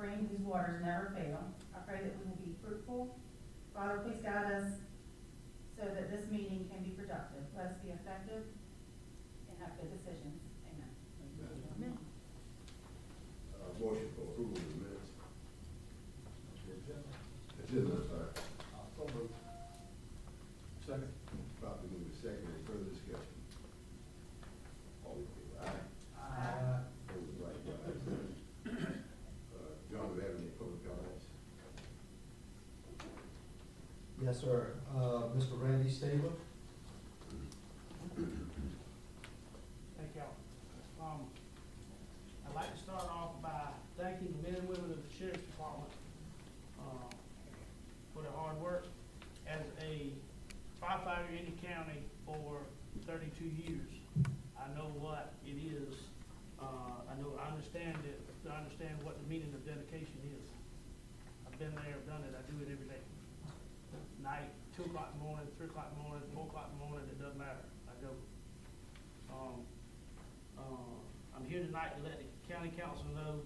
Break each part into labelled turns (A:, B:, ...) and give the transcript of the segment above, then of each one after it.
A: spring whose waters never fail. I pray that we will be fruitful. Father, please guide us so that this meeting can be productive. Let us be effective and have good decisions. Amen.
B: Amen.
C: Motion for approval of the minutes. Agenda, I'm sorry.
D: So moved. Second.
C: Properly moved to second. Any further discussion? All in favor? Aye.
D: Aye.
C: Opposed, likewise. John, do we have any public comments?
E: Yes, sir. Mr. Randy Stabler.
F: Thank y'all. I'd like to start off by thanking the men and women of the Sheriff's Department for their hard work. As a firefighter in the county for 32 years, I know what it is. I understand it. I understand what the meaning of dedication is. I've been there, I've done it, I do it every day. Night, 2 o'clock in the morning, 3 o'clock in the morning, 4 o'clock in the morning, it doesn't matter. I go. I'm here tonight to let the county council know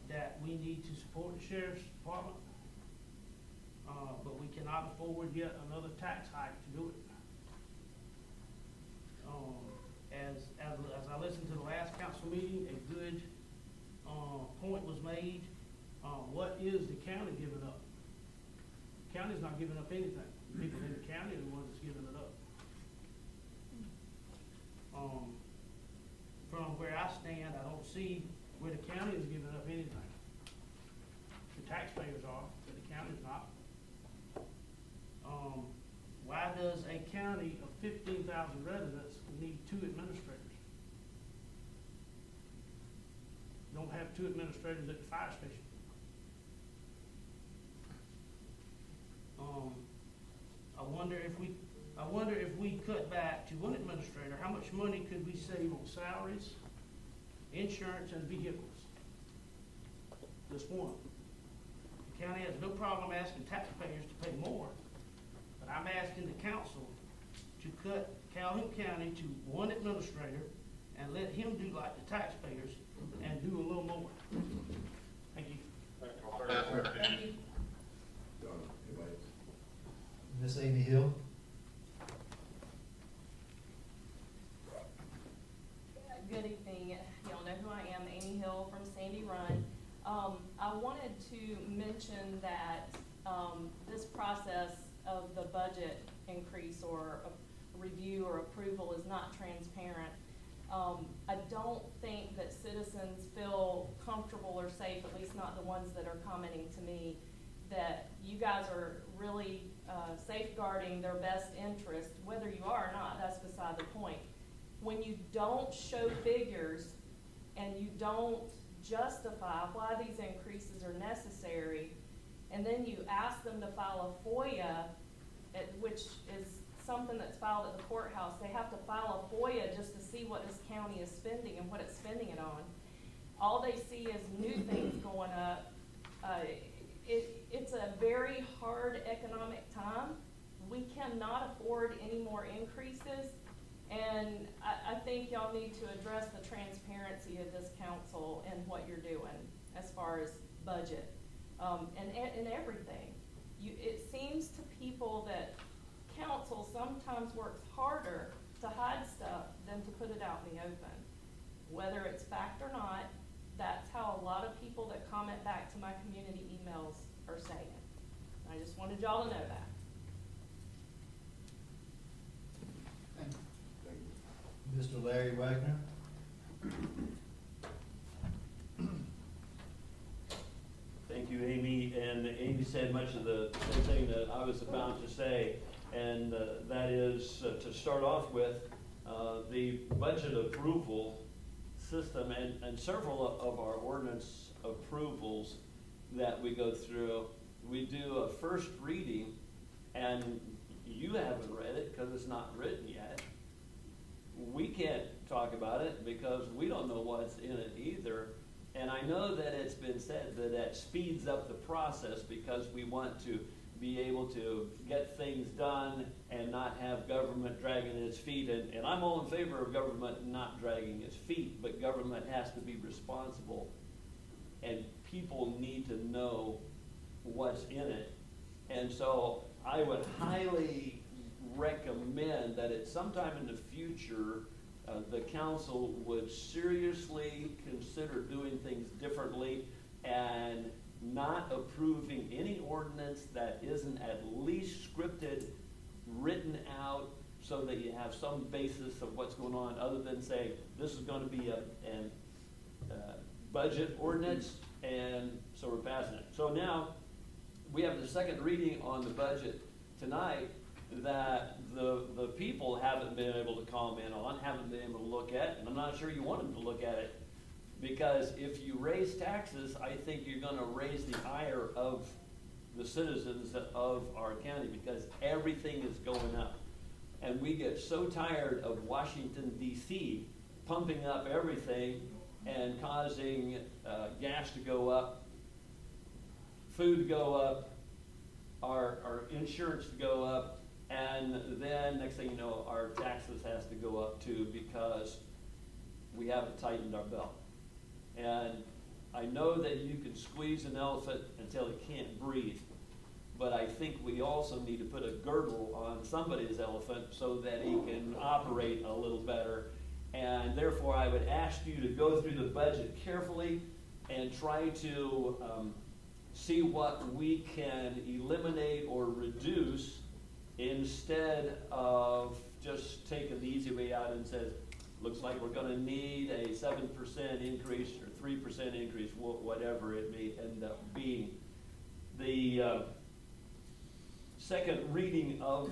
F: that we need to support the Sheriff's Department, but we cannot afford yet another tax hike to do it. As I listened to the last council meeting, a good point was made. What is the county giving up? The county's not giving up anything. People in the county are the ones that's giving it up. From where I stand, I don't see where the county is giving up anything. The taxpayers are, but the county's not. Why does a county of 15,000 residents need 2 administrators? Don't have 2 administrators at the fire station. I wonder if we cut back to 1 administrator, how much money could we save on salaries, insurance, and vehicles? Just 1. The county has no problem asking taxpayers to pay more, but I'm asking the council to cut Calhoun County to 1 administrator and let him do like the taxpayers and do a little more. Thank you.
A: Thank you.
C: John, anybody else?
E: Miss Amy Hill.
B: Good evening. Y'all know who I am, Amy Hill from Sandy Run. I wanted to mention that this process of the budget increase or a review or approval is not transparent. I don't think that citizens feel comfortable or safe, at least not the ones that are commenting to me, that you guys are really safeguarding their best interest. Whether you are or not, that's beside the point. When you don't show figures and you don't justify why these increases are necessary, and then you ask them to file a FOIA, which is something that's filed at the courthouse. They have to file a FOIA just to see what this county is spending and what it's spending it on. All they see is new things going up. It's a very hard economic time. We cannot afford any more increases. And I think y'all need to address the transparency of this council and what you're doing as far as budget, and everything. It seems to people that council sometimes works harder to hide stuff than to put it out in the open. Whether it's fact or not, that's how a lot of people that comment back to my community emails are saying. I just wanted y'all to know that.
E: Mr. Larry Wagner.
G: Thank you, Amy. And Amy said much of the same thing that I was about to say, and that is to start off with the budget approval system and several of our ordinance approvals that we go through. We do a first reading, and you haven't read it because it's not written yet. We can't talk about it because we don't know what's in it either. And I know that it's been said that that speeds up the process because we want to be able to get things done and not have government dragging its feet. And I'm all in favor of government not dragging its feet, but government has to be responsible. And people need to know what's in it. And so I would highly recommend that at sometime in the future, the council would seriously consider doing things differently and not approving any ordinance that isn't at least scripted, written out, so that you have some basis of what's going on, other than say, this is gonna be a budget ordinance, and so we're passing it. So now, we have the second reading on the budget tonight that the people haven't been able to comment on, haven't been able to look at, and I'm not sure you want them to look at it. Because if you raise taxes, I think you're gonna raise the ire of the citizens of our county, because everything is going up. And we get so tired of Washington DC pumping up everything and causing gas to go up, food to go up, our insurance to go up, and then next thing you know, our taxes has to go up too, because we haven't tightened our belt. And I know that you can squeeze an elephant until it can't breathe, but I think we also need to put a girdle on somebody's elephant so that he can operate a little better. And therefore, I would ask you to go through the budget carefully and try to see what we can eliminate or reduce, instead of just taking the easy way out and says, looks like we're gonna need a 7% increase or 3% increase, whatever it may end up being. The second reading of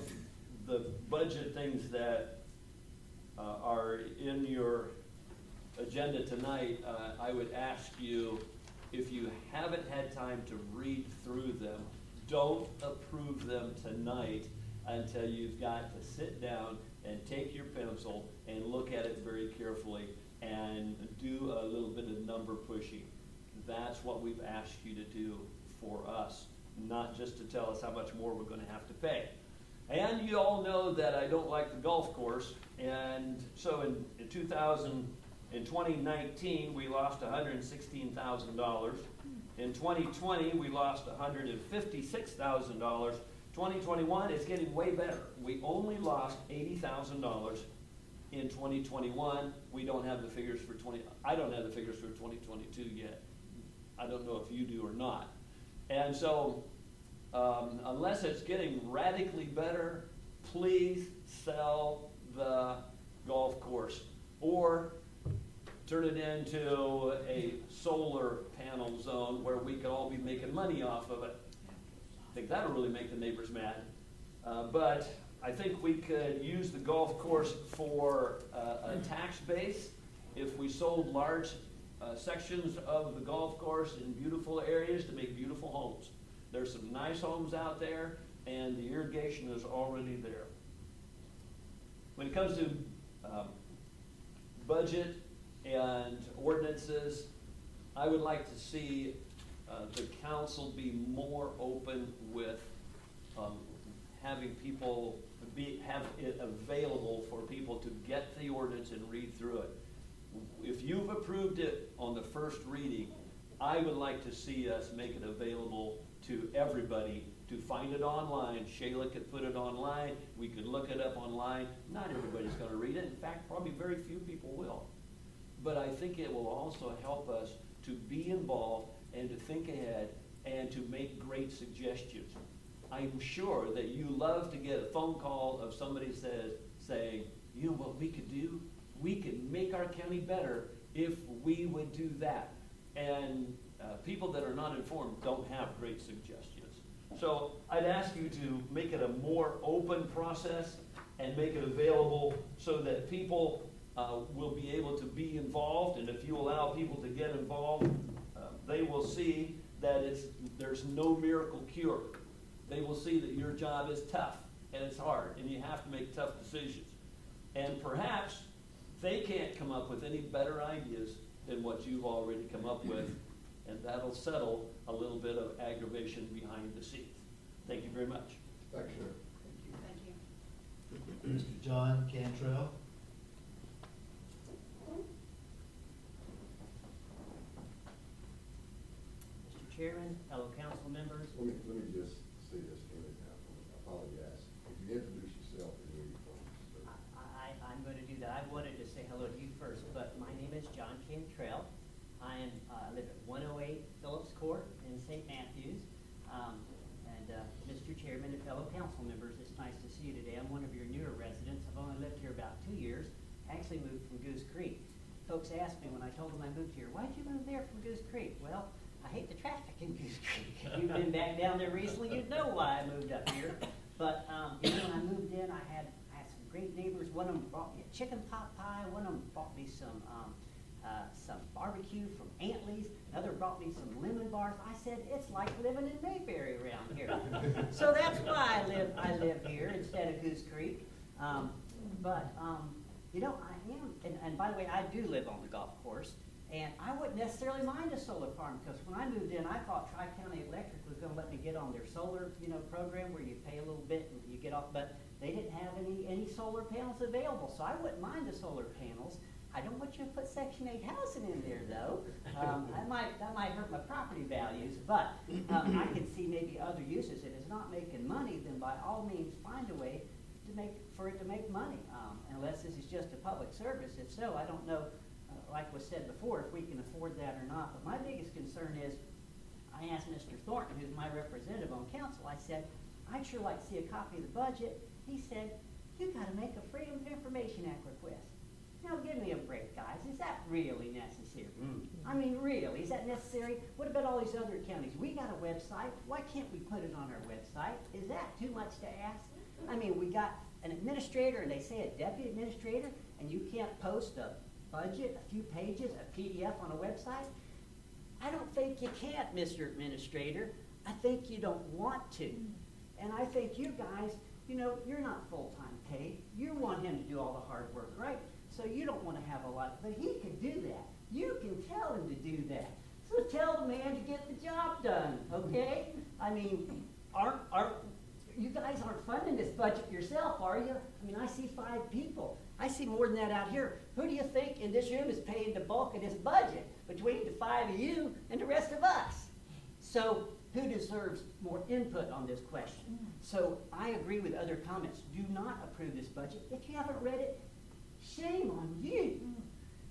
G: the budget things that are in your agenda tonight, I would ask you, if you haven't had time to read through them, don't approve them tonight until you've got to sit down and take your pencil and look at it very carefully and do a little bit of number pushing. That's what we've asked you to do for us, not just to tell us how much more we're gonna have to pay. And you all know that I don't like the golf course, and so in 2019, we lost $116,000. In 2020, we lost $156,000. 2021 is getting way better. We only lost $80,000 in 2021. We don't have the figures for I don't have the figures for 2022 yet. I don't know if you do or not. And so, unless it's getting radically better, please sell the golf course or turn it into a solar panel zone where we could all be making money off of it. I think that'll really make the neighbors mad. But I think we could use the golf course for a tax base if we sold large sections of the golf course in beautiful areas to make beautiful homes. There's some nice homes out there, and the irrigation is already there. When it comes to budget and ordinances, I would like to see the council be more open with having people have it available for people to get the ordinance and read through it. If you've approved it on the first reading, I would like to see us make it available to everybody to find it online. Shayla could put it online. We could look it up online. Not everybody's going to read it. In fact, probably very few people will. But I think it will also help us to be involved and to think ahead and to make great suggestions. I'm sure that you love to get a phone call of somebody saying, you know what we could do? We could make our county better if we would do that. And people that are not informed don't have great suggestions. So I'd ask you to make it a more open process and make it available so that people will be able to be involved. And if you allow people to get involved, they will see that there's no miracle cure. They will see that your job is tough and it's hard and you have to make tough decisions. And perhaps they can't come up with any better ideas than what you've already come up with, and that'll settle a little bit of aggravation behind the scenes. Thank you very much.
C: Thank you, sir.
A: Thank you.
E: Mr. John Cantrell.
H: Chairman, fellow council members.
C: Let me just say this, Amy, now, I apologize. If you introduce yourself and where you're from, sir.
H: I'm going to do that. I wanted to say hello to you first, but my name is John Cantrell. I live at 108 Phillips Court in St. Matthews. Mr. Chairman and fellow council members, it's nice to see you today. I'm one of your newer residents. I've only lived here about 2 years. Actually moved from Goose Creek. Folks asked me when I told them I moved here, why'd you move there from Goose Creek? Well, I hate the traffic in Goose Creek. If you've been back down there recently, you'd know why I moved up here. But when I moved in, I had some great neighbors. One of them brought me a chicken pot pie. One of them brought me some barbecue from Antley's. Another brought me some lemon bars. I said, it's like living in Mayberry around here. So that's why I live here instead of Goose Creek. You know, I am, and by the way, I do live on the golf course, and I wouldn't necessarily mind a solar farm, because when I moved in, I thought Tri-County Electric was gonna let me get on their solar, program where you pay a little bit and you get off, but they didn't have any solar panels available, so I wouldn't mind the solar panels. I don't want you to put Section 8 housing in there, though. That might hurt my property values, but I can see maybe other uses. If it's not making money, then by all means, find a way for it to make money, unless this is just a public service. If so, I don't know, like was said before, if we can afford that or not. But my biggest concern is, I asked Mr. Thornton, who's my representative on council, I said, I'd sure like to see a copy of the budget. He said, you gotta make a Freedom of Information Act request. Now give me a break, guys. Is that really necessary? I mean, really, is that necessary? What about all these other counties? We got a website. Why can't we put it on our website? Is that too much to ask? I mean, we got an administrator, and they say a deputy administrator, and you can't post a budget, a few pages, a PDF on a website? I don't think you can't, Mr. Administrator. I think you don't want to. And I think you guys, you're not full-time paid. You want him to do all the hard work, right? So you don't want to have a lot, but he can do that. You can tell him to do that. So tell the man to get the job done, okay? I mean, you guys aren't funding this budget yourself, are you? I mean, I see 5 people. I see more than that out here. Who do you think in this room is paying the bulk of this budget between the 5 of you and the rest of us? So who deserves more input on this question? So I agree with other comments. Do not approve this budget. If you haven't read it, shame on you.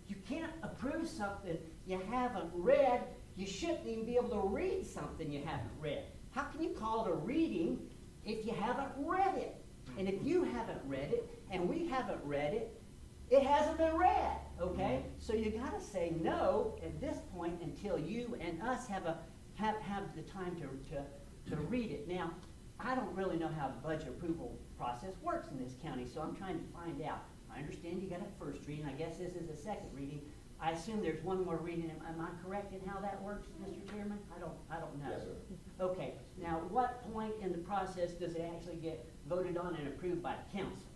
H: You can't approve something you haven't read. You shouldn't even be able to read something you haven't read. How can you call it a reading if you haven't read it? And if you haven't read it, and we haven't read it, it hasn't been read, okay? So you gotta say no at this point until you and us have the time to read it. Now, I don't really know how the budget approval process works in this county, so I'm trying to find out. I understand you got a first reading. I guess this is a second reading. I assume there's one more reading. Am I correct in how that works, Mr. Chairman? I don't know.
C: Yes, sir.
H: Okay. Now, what point in the process does it actually get voted on and approved by the council?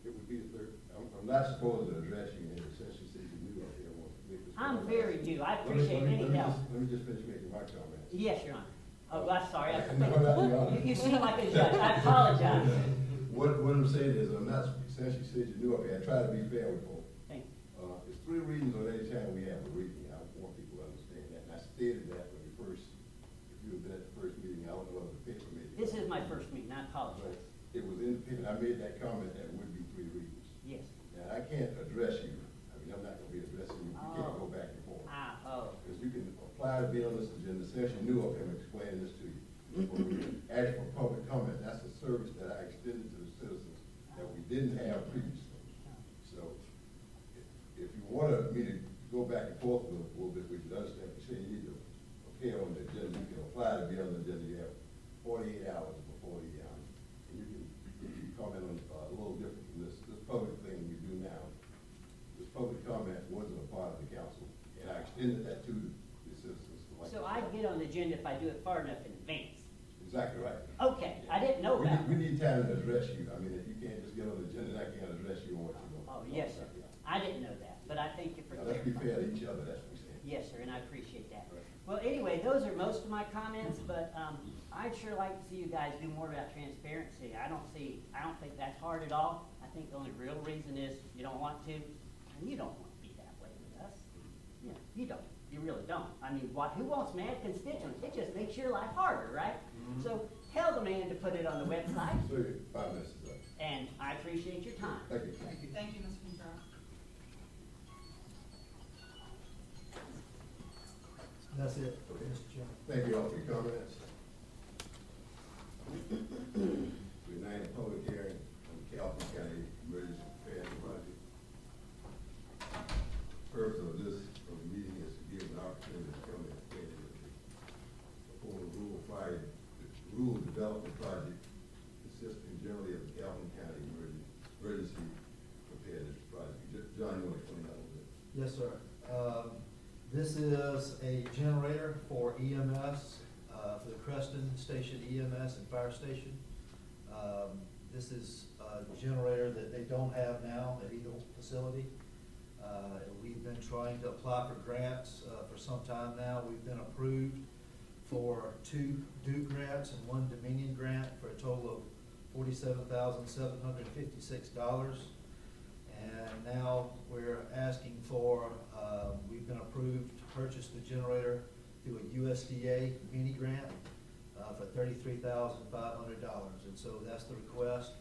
C: It would be the third. I'm not supposed to address you in the sense you said you knew up here. I want to make this.
H: I'm very new. I appreciate any help.
C: Let me just finish making my comments.
H: Yes, Your Honor. Oh, I'm sorry.
C: No, not Your Honor.
H: You seem like a judge. I apologize.
C: What I'm saying is, I'm not, since you said you knew up here, I try to be fair with folks.
H: Thank you.
C: There's 3 readings on any time we have a reading. I want people to understand that. And I stated that when if you had been at the first meeting, I don't know if the paper made it.
H: This is my first meeting. I apologize.
C: It was independent. I made that comment that it would be 3 readings.
H: Yes.
C: Now, I can't address you. I mean, I'm not gonna be addressing you. You can't go back and forth. Because you can apply to be on this agenda, since you knew up here, I'm explaining this to you. When we added for public comment, that's a service that I extended to the citizens that we didn't have previously. So, if you wanted me to go back and forth a little bit, we should understand, if you say you need to appear on the agenda, you can apply to be on the agenda, you have 48 hours before the, and you can comment on a little different from this public thing we do now. This public comment wasn't a part of the council, and I extended that to the citizens.
H: So I get on the agenda if I do it far enough in advance.
C: Exactly right.
H: Okay, I didn't know that.
C: We need time to address you. I mean, if you can't just get on the agenda, I can't address you on what you're doing.
H: Oh, yes, sir. I didn't know that, but I thank you for
C: Now, let's be
H: clarifying.
C: fair to each other, that's what we're saying.
H: Yes, sir, and I appreciate that.
C: Right.
H: Well, anyway, those are most of my comments, but I'd sure like to see you guys do more about transparency. I don't think that's hard at all. I think the only real reason is you don't want to, and you don't want to be that way with us. You don't. You really don't. I mean, who wants mad constituents? It just makes your life harder, right? So tell the man to put it on the website,
C: Sir, 5 minutes is up.
H: and I appreciate your time.
C: Thank you.
A: Thank you, Mr. Ventura.
E: That's it, Mr. Chairman.
C: Thank you all for your comments. We're now in a public hearing on the Calhoun County Emergency Preparedness Project. Purpose of this meeting is to give an opportunity to come and explain the rural development project consisting generally of the Calhoun County Emergency Preparedness Project. John, you want to explain that a little bit?
E: Yes, sir. This is a generator for EMS, for the Creston Station EMS and Fire Station. This is a generator that they don't have now at either facility. We've been trying to apply for grants for some time now. We've been approved for 2 Duke grants and 1 Dominion grant for a total of $47,756. And now we're asking for, we've been approved to purchase the generator through a USDA mini grant for $33,500. And so that's the request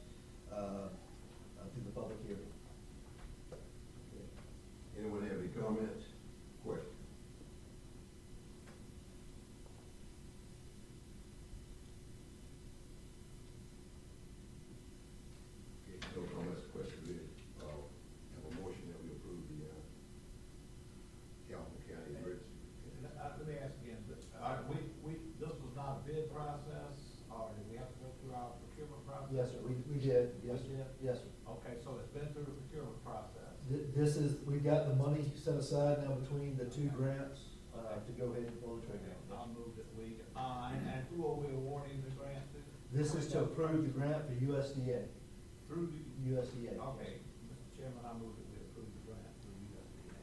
E: through the public hearing.
C: Anyone have any comments, questions? Okay, no comments, questions, have a motion that we approve the Calhoun County Emergency.
D: Let me ask again, this was not a bid process, or did we have to go through our procurement process?
E: Yes, sir, we did. Yes,
D: We did?
E: yes, sir.
D: Okay, so it's been through the procurement process.
E: This is, we've got the money set aside now between the 2 grants to go ahead and pull the trigger.
D: I'll move that we, and who are we awarding the grant to?
E: This is to approve the grant for USDA.
D: Through the,
E: USDA.
D: okay, Mr. Chairman, I move that we approve the grant through USDA.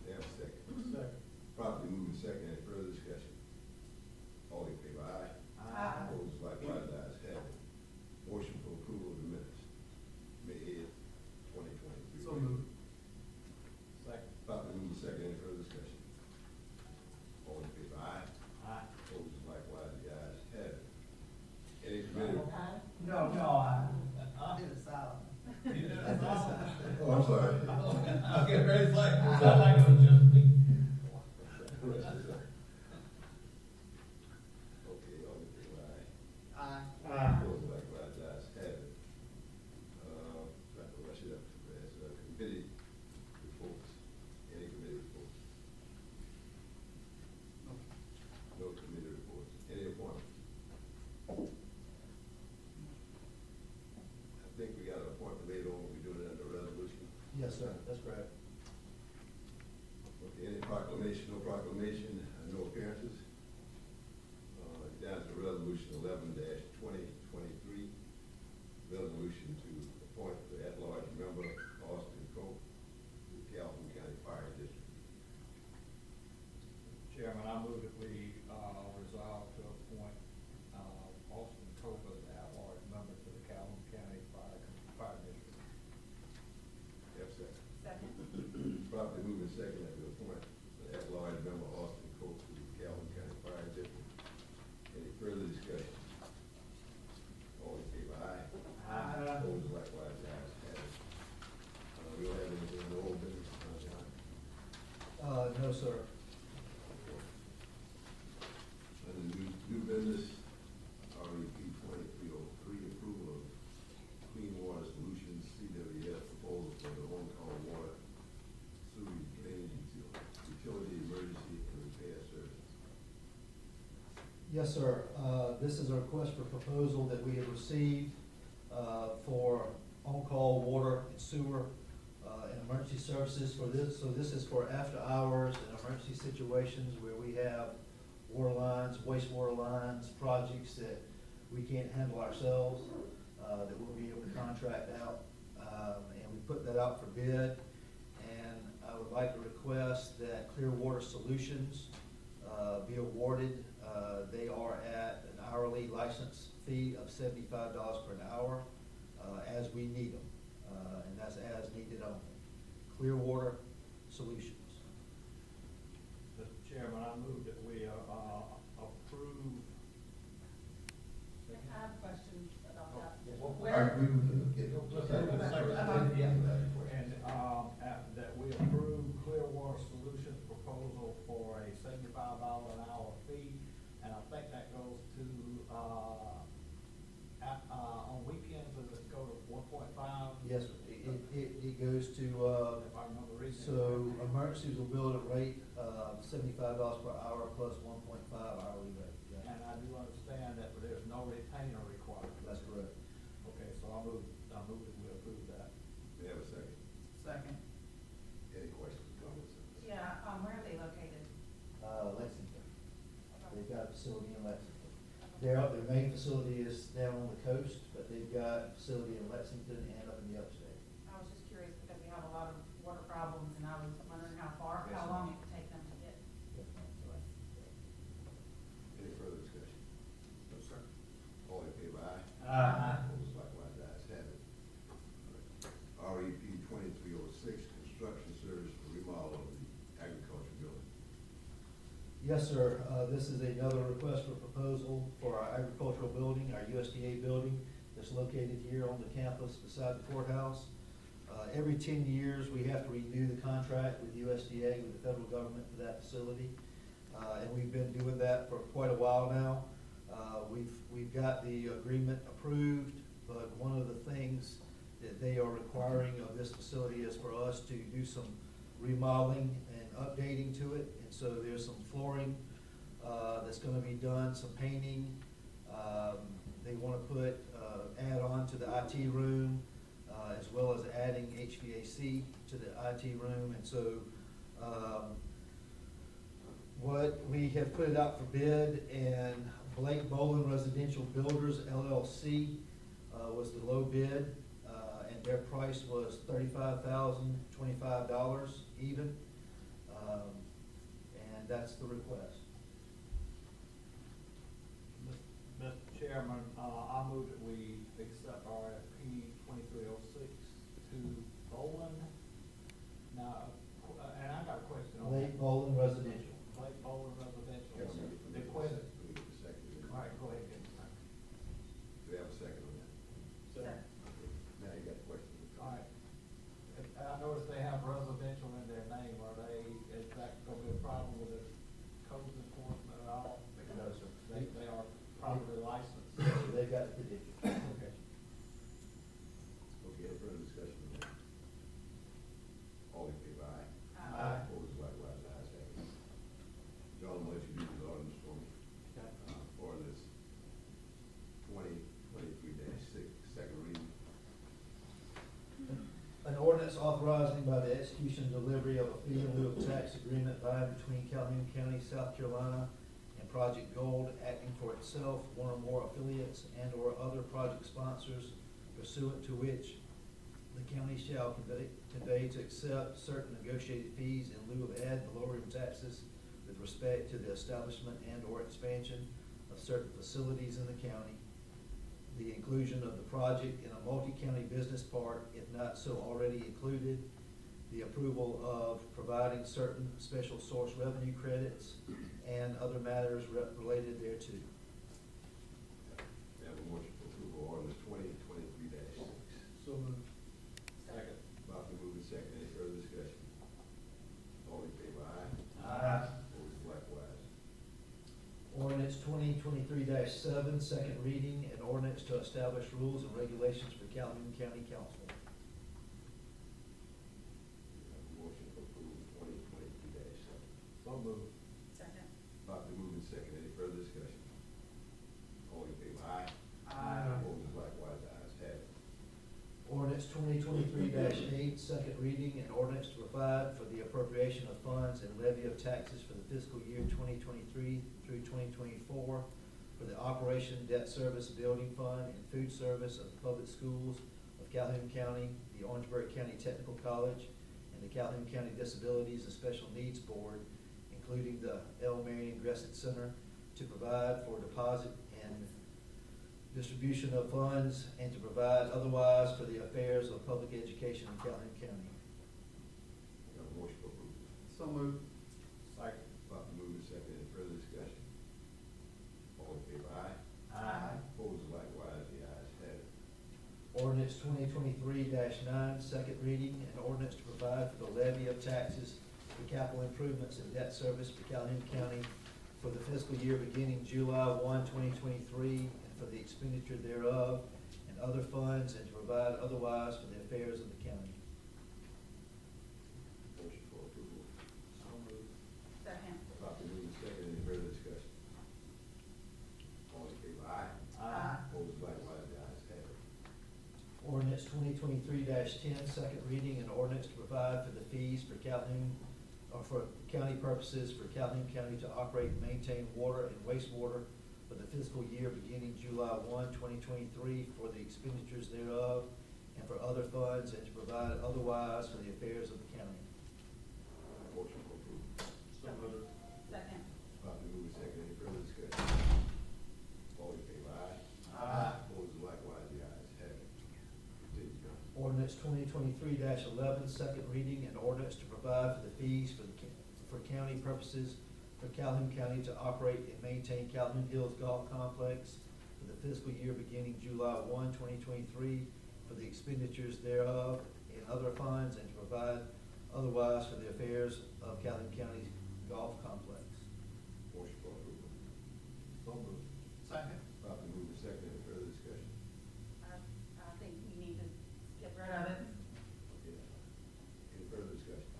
C: They have a second.
D: Second.
C: Properly moving second, any further discussion? All in favor, aye?
A: Aye.
C: Opposed, likewise, ayes have it. Motion for approval of the minutes, May 8th, 2023.
D: So moved. Second.
C: Properly moving second, any further discussion? All in favor, aye?
D: Aye.
C: Opposed, likewise, the ayes have it. Any committee?
D: No, I.
A: Do the silent.
D: You did it all.
C: Oh, I'm sorry.
D: I was getting ready to say, it sounded like it was just me.
C: Okay, all in favor, aye?
A: Aye.
C: Opposed, likewise, the ayes have it. Trying to rush it up, as committee reports, any committee reports? No committee reports, any appointments? I think we got an appointment later on, we're doing it under resolution.
E: Yes, sir, that's correct.
C: Okay, any proclamation, no proclamation, no appearances? Down to resolution 11-2023, resolution to appoint the at-large member, Austin Cope, to the Calhoun County Fire District.
D: Chairman, I move that we, resolve to appoint, Austin Cope as an at-large member to the Calhoun County Fire District.
C: Have a second.
A: Second.
C: Properly moving second that we appoint the at-large member, Austin Cope, to the Calhoun County Fire District. Any further discussion? All in favor, aye?
D: Aye.
C: Opposed, likewise, the ayes have it. We don't have anything in the old business, John?
E: No, sir.
C: Under new business, REP 2303, approval of Clean Water Solutions, CWS proposal for the on-call water, sewage drainage, utility, emergency, and repair services.
E: Yes, sir. This is a request for proposal that we have received for on-call water and sewer and emergency services for this. So this is for after hours and emergency situations where we have water lines, wastewater lines, projects that we can't handle ourselves, that we'll be able to contract out. And we put that out for bid. And I would like to request that Clear Water Solutions be awarded. They are at an hourly license fee of $75 per hour as we need them. And that's as needed only. Clear Water Solutions.
D: Chairman, I move that we, approve.
B: I have questions about that.
D: Well,
C: All right, we will get, let's have a second.
D: And, that we approve Clearwater Solutions proposal for a $75 an hour fee, and I think that goes to, on weekends, does it go to 1.5?
E: Yes, sir. It goes to,
D: If I remember reading.
E: so emergencies will bill at a rate of $75 per hour plus 1.5 hourly rate. Yeah.
D: And I do understand that there's no retainer required.
E: That's correct.
D: Okay, so I move that we approve that.
C: May I have a second?
A: Second.
C: Any questions, comments? on this?
A: Yeah, where are they located?
E: Lexington. They've got a facility in Lexington. Their main facility is down on the coast, but they've got a facility in Lexington and up in the upstate.
A: I was just curious because we have a lot of water problems and I was wondering how long it would take them to get to us.
C: Any further discussion? No, sir. All in favor, aye?
E: Aye.
C: Opposed, likewise, ayes have it. REP 2306, construction service for remodel of the agriculture building.
E: Yes, sir. This is another request for proposal for our agricultural building, our USDA building that's located here on the campus beside the courthouse. Every 10 years, we have to renew the contract with USDA, with the federal government for that facility. And we've been doing that for quite a while now. We've got the agreement approved, but one of the things that they are requiring of this facility is for us to do some remodeling and updating to it. And so there's some flooring that's gonna be done, some painting. They wanna put, add on to the IT room, as well as adding HVAC to the IT room. And so, what we have put it out for bid, and Blake Bolin Residential Builders LLC was the low bid, and their price was $35,025 even, and that's the request.
D: Mr. Chairman, I move that we accept RFP 2306 to Bolin. Now, and I got a question on
E: Blake
D: that.
E: Bolin Residential.
D: Blake Bolin Residential.
C: Yes, sir.
D: The question,
C: Let me get the second.
D: all right, go ahead.
C: Do we have a second on that?
A: Second.
C: Okay. Now you got questions?
D: All right. I noticed they have residential in their name. Is that gonna be a problem with the code enforcement at all?
E: No, sir.
D: They are properly licensed.
E: They've got the digit.
D: Okay.
C: Okay, any further discussion on that? All in favor, aye?
E: Aye.
C: Opposed, likewise, ayes have it. John, why don't you do the ordinance for me? Ordinance 2023-6, second reading.
E: An ordinance authorizing by the execution and delivery of a fee in lieu of tax agreement by and between Calhoun County, South Carolina, and Project Gold, acting for itself, one or more affiliates, and/or other project sponsors, pursuant to which the county shall convey to accept certain negotiated fees in lieu of ad valorem taxes with respect to the establishment and/or expansion of certain facilities in the county, the inclusion of the project in a multi-county business park, if not so already included, the approval of providing certain special source revenue credits, and other matters related thereto.
C: We have a motion for approval, ordinance 2023-6.
D: So moved. Second.
C: Properly moved and second, any further discussion? All in favor, aye?
E: Aye.
C: Opposed, likewise.
E: Ordinance 2023-7, second reading, an ordinance to establish rules and regulations for Calhoun County Council.
C: We have a motion for approval, 2023-7.
D: So moved.
A: Second.
C: Properly moved and second, any further discussion? All in favor, aye?
A: Aye.
C: Opposed, likewise, ayes have it.
E: Ordinance 2023-8, second reading, an ordinance to provide for the appropriation of funds and levy of taxes for the fiscal year 2023 through 2024 for the operation, debt service, building fund, and food service of the public schools of Calhoun County, the Orangeburg County Technical College, and the Calhoun County Disabilities and Special Needs Board, including the L. Marion Gressett Center, to provide for deposit and distribution of funds, and to provide otherwise for the affairs of public education in Calhoun County.
C: We have a motion for approval.
D: So moved. Second.
C: Properly moved
E: Ordinance 2023-9, second reading, an ordinance to provide for the levy of taxes for capital improvements and debt service for Calhoun County for the fiscal year beginning July 1, 2023, and for the expenditure thereof, and other funds, and to provide otherwise for the affairs of the county.
C: Motion for approval.
D: So moved.
A: Second.
C: Properly moved and seconded. Any further discussion? All in favor, aye.
A: Aye.
C: Opposed, likewise, the ayes have it.
E: Ordinance 2023-10, second reading, an ordinance to provide for the fees for Calhoun, or for county purposes for Calhoun County to operate and maintain water and wastewater for the fiscal year beginning July 1, 2023, for the expenditures thereof, and for other funds, and to provide otherwise for the affairs of the county.
C: Motion for approval.
D: So moved.
A: Second.
C: Properly moved and seconded. Any further discussion? All in favor, aye. Opposed, likewise, the ayes have it. Continue, John.
E: Ordinance 2023-11, second reading, an ordinance to provide for the fees for county purposes for Calhoun County to operate and maintain Calhoun Hills Golf Complex for the fiscal year beginning July 1, 2023, for the expenditures thereof and other funds, and to provide otherwise for the affairs of Calhoun County Golf Complex.
C: Motion for approval.
D: So moved. Second.
C: Properly moved and seconded. Any further discussion?
A: I think we need to get rid of it.
C: Okay. Any further discussion?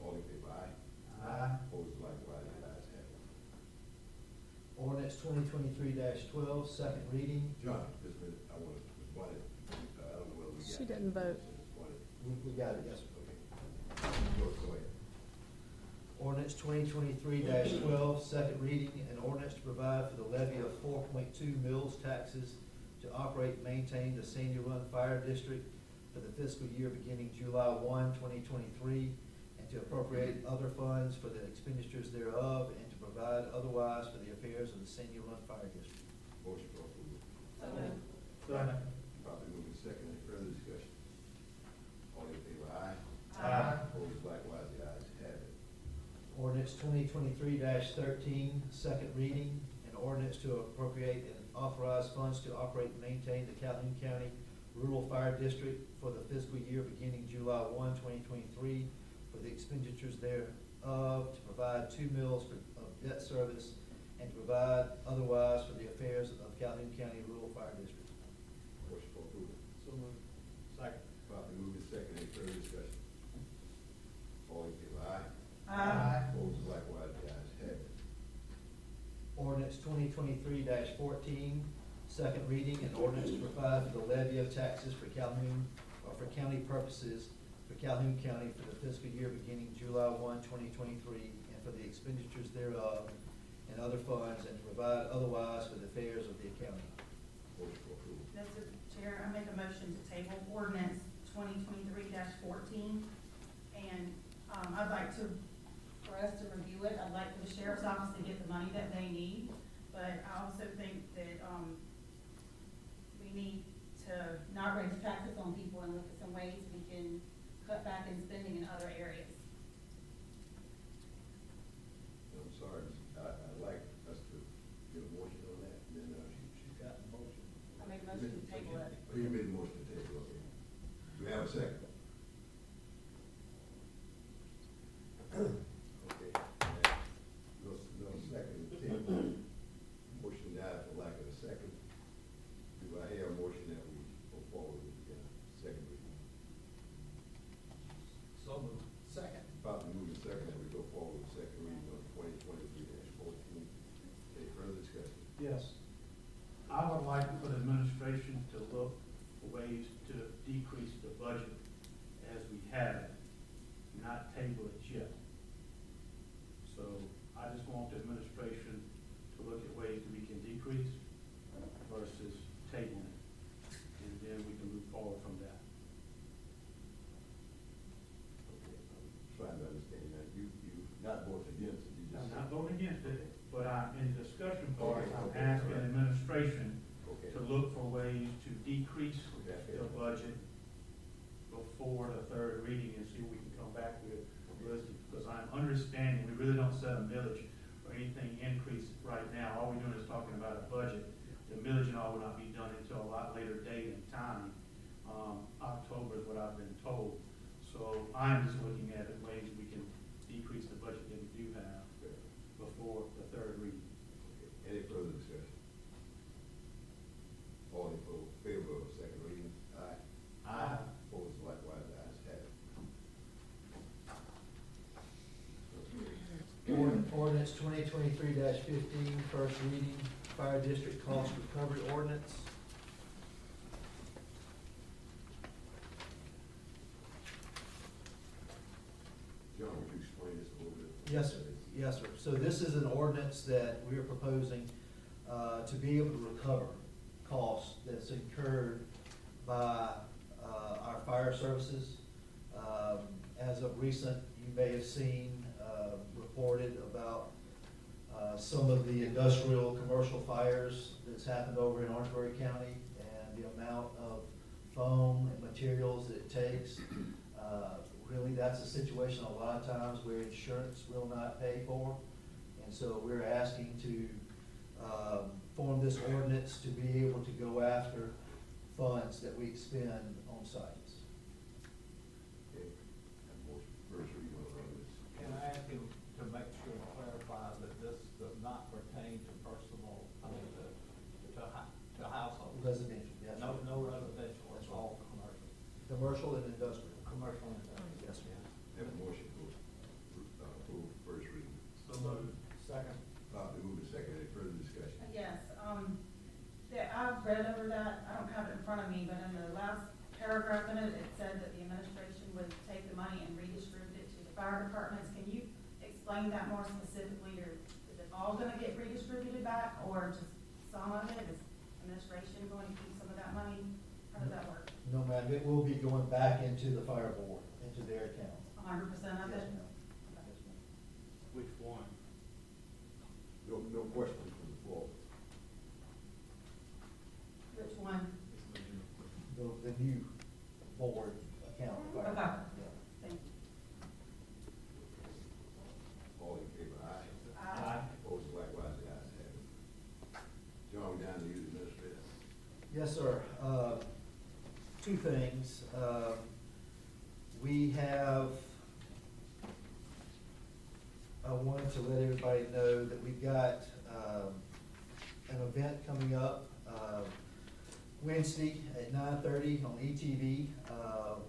C: All in favor, aye. Opposed, likewise, the ayes have it.
E: Ordinance 2023-12, second reading.
C: John, just a minute. I want to, Ms. Bonnette, I don't know whether we got.
I: She didn't vote.
C: Ms. Bonnette.
E: We got it, yes, sir.
C: Okay. Go ahead.
E: Ordinance 2023-12, second reading, an ordinance to provide for the levy of 4.2 mills taxes to operate and maintain the Sandy Run Fire District for the fiscal year beginning July 1, 2023, and to appropriate other funds for the expenditures thereof, and to provide otherwise for the affairs of the Sandy Run Fire District.
C: Motion for approval.
A: So moved.
D: Second.
C: Properly moved and seconded. Any further discussion? All in favor, aye. Opposed, likewise, the ayes have it.
E: Ordinance 2023-13, second reading, an ordinance to appropriate and authorize funds to operate and maintain the Calhoun County Rural Fire District for the fiscal year beginning July 1, 2023, for the expenditures thereof, to provide 2 mills of debt service, and to provide otherwise for the affairs of Calhoun County Rural Fire District.
C: Motion for approval.
D: So moved. Second.
C: Properly moved and seconded. Any further discussion? All in favor, aye. Opposed, likewise, the ayes have it.
E: Ordinance 2023-14, second reading, an ordinance to provide for the levy of taxes for Calhoun, or for county purposes for Calhoun County for the fiscal year beginning July 1, 2023, and for the expenditures thereof and other funds, and to provide otherwise for the affairs of the county.
C: Motion for approval.
A: Mr. Chair, I make a motion to table ordinance 2023-14, and I'd like for us to review it. I'd like for the sheriff's office to get the money that they need, but I also think that we need to not raise taxes on people and look at some ways we can cut back in spending in other areas.
C: I'm sorry, I'd like us to get a motion on that, and then she's got the motion.
A: I make a motion to table it.
C: Oh, you made the motion to table, okay. Do we have a second? Okay, no second, table. Motion died for lack of a second. Do I hear a motion that we go forward with the second reading?
D: So moved. Second.
C: Properly moved and second that we go forward with the second reading of 2023-14. Any further discussion?
J: Yes. I would like for the administration to look for ways to decrease the budget as we have it, not table it yet. So I just want the administration to look at ways that we can decrease versus tabling it, and then we can move forward from that.
C: Okay, I'm trying to understand that. You not voting against it, you
J: I'm
C: just.
J: not voting against it, but in the discussion part,
C: Okay,
J: I'm
C: okay,
J: asking
C: all right.
J: administration
C: Okay.
J: to look for ways to decrease
C: Okay.
J: the budget before the third reading and see what we can come back with. Because I'm understanding, we really don't set a millage or anything increase right now. All we're doing is talking about a budget. The millage and all will not be done until a lot later date and time. told. So I'm just looking at ways we can decrease the budget that we do have before the third reading.
C: Any further discussion? All in favor of second reading? Aye.
J: Aye.
C: Opposed, likewise, the ayes have it.
E: Ordinance 2023-15, first reading, fire district cost recovery ordinance.
C: John, would you explain this a little bit?
E: Yes, sir. Yes, sir. So this is an ordinance that we are proposing to be able to recover costs that's incurred by our fire services. As of recent, you may have seen reported about some of the industrial, commercial fires that's happened over in Orangeburg County and the amount of foam and materials that it takes. Really, that's a situation a lot of times where insurance will not pay for. And so we're asking to form this ordinance to be able to go after funds that we expend on sites.
C: Okay. And motion, first reading of ordinance.
D: Can I ask you to make sure and clarify that this does not pertain to personal, I mean, to households?
E: Residential, yes.
D: No, no residential, it's all commercial,
E: Commercial and industrial.
D: commercial and industrial.
E: Yes, sir.
C: Have a motion to approve first reading.
J: So moved.
D: Second.
C: Properly moved and seconded. Any further discussion?
A: Yes, I've read over that, I don't have it in front of me, but in the last paragraph in it, it said that the administration would take the money and redistribute it to the fire departments. Can you explain that more specifically, or is it all gonna get redistributed back, or just some of it? Is administration going to keep some of that money? How does that work?
E: No, ma'am, it will be going back into the fire board, into their account.
A: 100% of
E: Yes,
A: it?
E: ma'am. Yes, ma'am.
F: Which one?
C: No questions from the floor.
A: Which one?
E: The new board account. fire.
A: Okay.
E: Yeah.
A: Thank you.
C: All in favor, aye.
A: Aye.
C: Opposed, likewise, the ayes have it. John, down to you, administrator.
E: Yes, sir. Two things. We have, I wanted to let everybody know that we've got an event coming up Wednesday at 9:30 on ETV.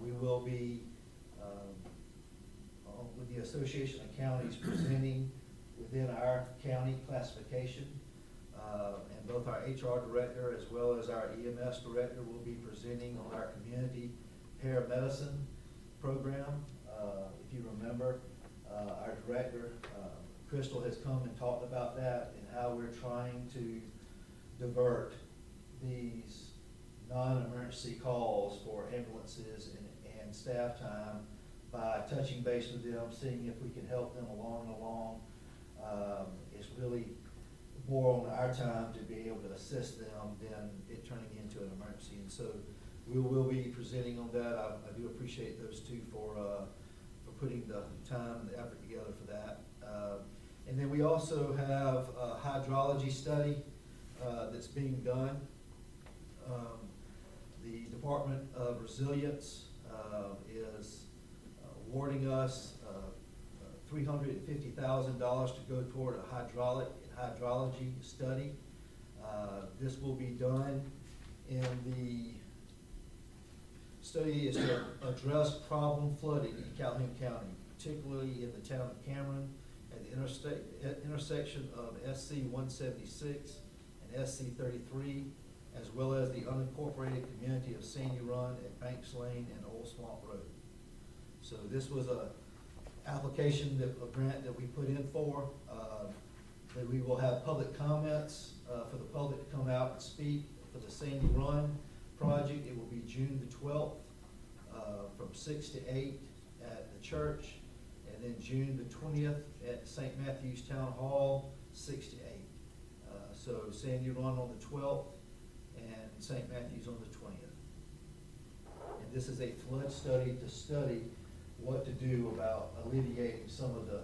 E: We will be, with the Association of Counties, presenting within our county classification. And both our HR director as well as our EMS director will be presenting on our community paramedicine program. If you remember, our director, Crystal, has come and talked about that and how we're trying to divert these non-emergency calls for ambulances and staff time by touching base with them, seeing if we can help them along. It's really more on our time to be able to assist them than it turning into an emergency. And so we will be presenting on that. I do appreciate those two for putting the time and the effort together for that. And then we also have a hydrology study that's being done. The Department of Resilience is awarding us $350,000 to go toward a hydrology study. This will be done in the study is to address problem flooding in Calhoun County, particularly in the town of Cameron at the intersection of SC 176 and SC 33, as well as the unincorporated community of Sandy Run at Banks Lane and Old Swamp Road. So this was a application a grant that we put in for, that we will have public comments for the public to come out and speak for the Sandy Run project. It will be June the 12th from 6 to 8 at the church, and then June the 20th at St. Matthew's Town Hall, 6 to 8. So Sandy Run on the 12th and St. Matthew's on the 20th. And this is a flood study to study what to do about alleviating some of the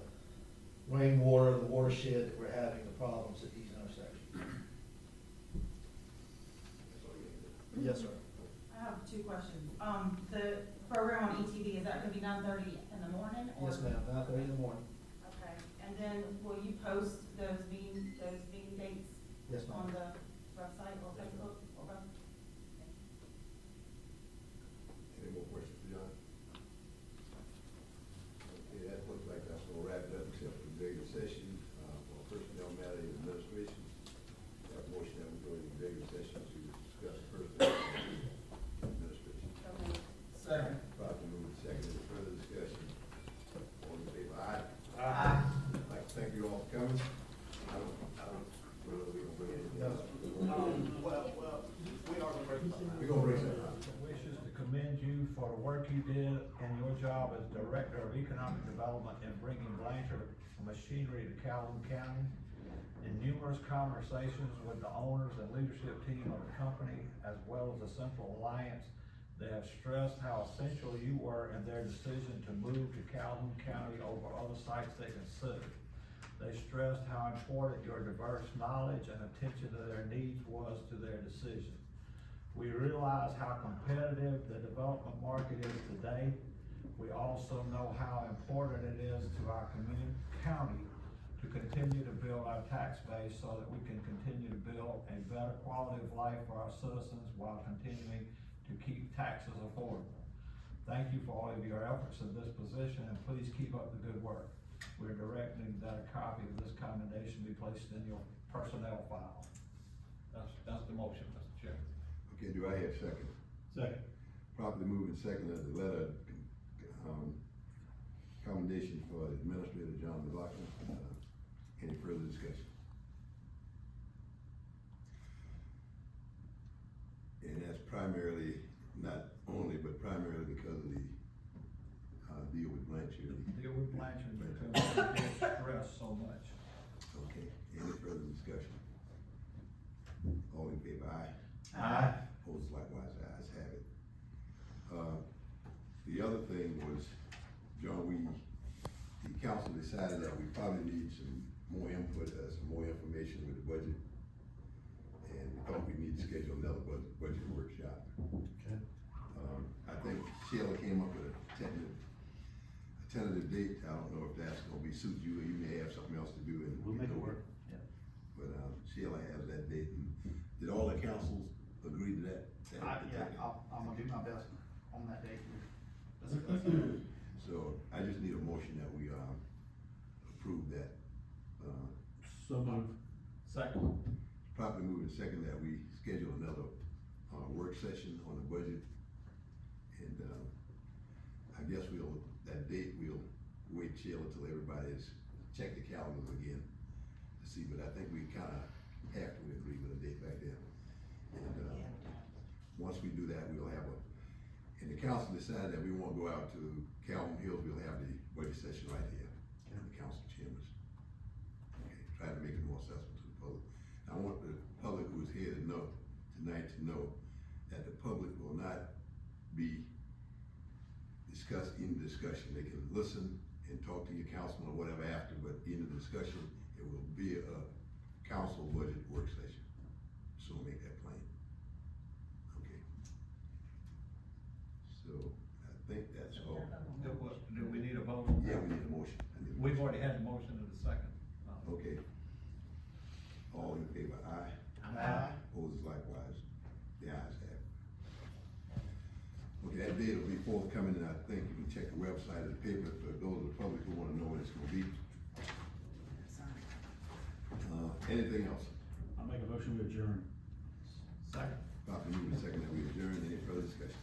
E: rainwater, the watershed that we're having the problems at these intersections.
C: That's all you have to do.
E: Yes, sir.
A: I have two questions. The program on 9:30 in the morning? Or-
E: Yes, ma'am, 9:30 in the morning.
A: Okay, and then will you post those meeting dates
E: Yes,
A: on
E: ma'am.
A: the website or Facebook or both?
C: Any more questions for John? Okay, that looks like that's gonna wrap it up, except for the executive session, for personnel matter and administration. That motion that we go into executive session to discuss personnel and administration.
A: So moved.
E: Second.
C: Properly moved second, any further discussion? All in favor, aye?
E: Aye.
C: I'd like to thank you all for coming. I don't, we're gonna bring anything else. We're gonna bring something up.
J: Wishes to commend you for the work you did in your job as Director of Economic Development in bringing Blanchard machinery to Calhoun County. In numerous conversations with the owners and leadership team of the company, as well as the Central Alliance, they have stressed how essential you were in their decision to move to Calhoun County over other sites they considered. They stressed how important your diverse knowledge and attention to their needs was to their decision. We realize how competitive the development market is today. We also know how important it is to our county to continue to build our tax base so that we can continue to build a better quality of life for our citizens while continuing to keep taxes affordable. Thank you for all of your efforts in this position, and please keep up the good work. We're directing that a copy of this commendation be placed in your personnel file. That's the motion, Mr. Chairman.
C: Okay, do I have a second?
J: Second.
C: Properly moved and seconded, the letter, commendation for Administrator John McLaughlin. Any further discussion? And that's primarily, not only, but primarily because of the, deal with Blanchard.
J: Deal with Blanchard, because we get stressed so much.
C: Okay, any further discussion? All in favor, aye?
J: Aye.
C: Opposed likewise, ayes have it. The other thing was, John, the council decided that we probably need some more input, some more information with the budget. And we thought we need to schedule another budget workshop.
J: Okay.
C: I think Sheila came up with a tentative date. I don't know if that's gonna be suit you, or you may have something else to do.
J: We'll make it work.
C: Yeah. But, Sheila has that date, and did all the councils agree to that?
E: I'm gonna do my best on that date.
C: So I just need a motion that we, approve that,
J: So moved. Second.
C: properly moving second that we schedule another, work session on the budget. And, I guess that date, we'll wait, Sheila, till everybody's checked the calendars again to see, but I think we kinda have to agree with a date back then. And, once we do that, we'll have and the council decided that we won't go out to Calhoun Hills, we'll have the budget session right here in the council chambers. Okay, try to make it more accessible to the public. I want the public who's here to know, tonight to know that the public will not be in discussion. They can listen and talk to your councilman or whatever after, but in the discussion, it will be a council budget work session. So make that plain. Okay. So I think that's all.
J: Do we need a vote?
C: Yeah, we need a motion.
J: We've already had a motion in a second.
C: Okay. All in favor, aye?
J: Aye.
C: Opposed likewise, the ayes have it. Okay, that date will be forthcoming, and I think you can check the website of the paper for those of the public who wanna know when it's gonna be. Anything else?
J: I'll make a motion to adjourn. Second.
C: Properly moved and seconded that we adjourn. Any further discussion?